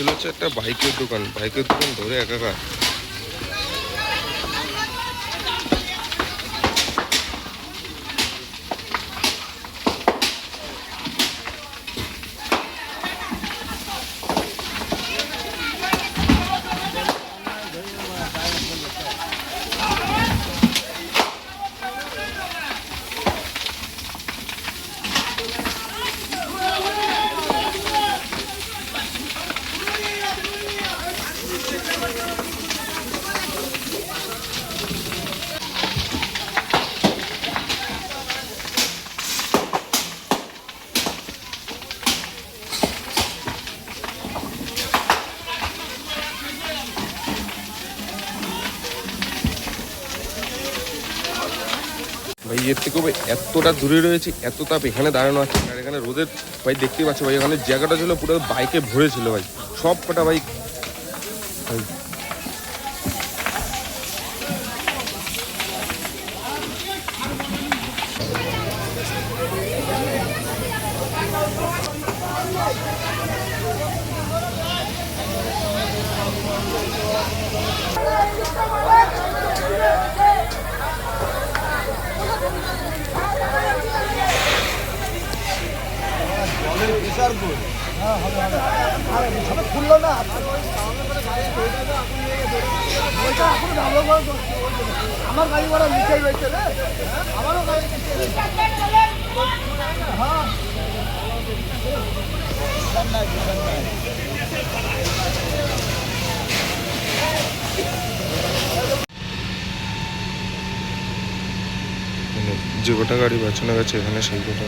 ছিল হচ্ছে একটা বাইকের দোকান ধরে একাকার। ভাই এর থেকেও ভাই এতটা দূরে রয়েছে, এত তাপ, এখানে দাঁড়ানো আছে। আর এখানে রোদের ভাই দেখতেই পাচ্ছ ভাই, এখানে জায়গাটা ছিল পুরো বাইকে ভরে ছিল ভাই, সব কটা বাইক। খুললো না আমার গাড়ি ভাড়া নিচেই রয়েছে রে, আমারও গাড়ি যে কটা গাড়ি বাঁচানো গেছে এখানে সেই কটা।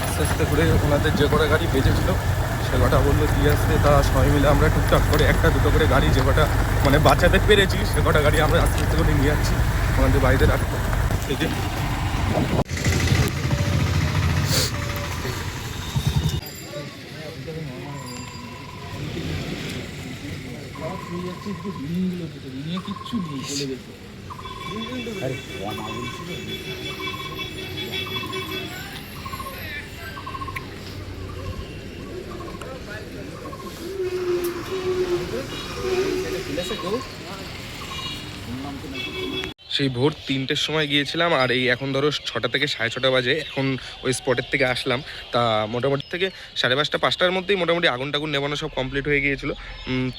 আস্তে আস্তে করে ওনাদের যে কটা গাড়ি বেঁচেছিল সে কটা বললো দিয়ে আসতে, তা সবাই মিলে আমরা টুকটাক করে একটা দুটো করে গাড়ি যে কটা মানে বাঁচাতে পেরেছি সে কটা গাড়ি আমরা আস্তে আস্তে করে নিয়ে যাচ্ছি আমাদের বাড়িতে রাখবো। এই যে কিচ্ছু নেই বলে গেছে। সেই ভোর 3টের সময় গিয়েছিলাম, আর এই এখন ধরো 6টা থেকে 6:30 বাজে এখন ওই স্পটের থেকে আসলাম। তা মোটামুটি থেকে 5:30 5টার মধ্যেই মোটামুটি আগুন টাগুন নেবানো সব কমপ্লিট হয়ে গিয়েছিলো।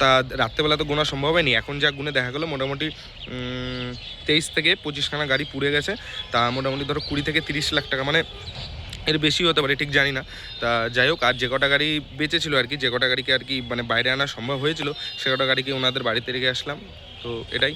তা রাত্রেবেলা তো গোনা সম্ভব হয়নি, এখন যা গুনে দেখা গেলো মোটামুটি 23 থেকে 25খানা গাড়ি পুড়ে গেছে। তা মোটামুটি ধরো 20 থেকে 30 লাখ টাকা, মানে এর বেশি হতে পারে ঠিক জানি না। তা যাই হোক, আর যে কটা গাড়ি বেঁচেছিলো আর কি, যে কটা গাড়িকে আর কি মানে বাইরে আনা সম্ভব হয়েছিল সে কটা গাড়িকে ওনাদের বাড়িতে রেখে আসলাম। তো এটাই।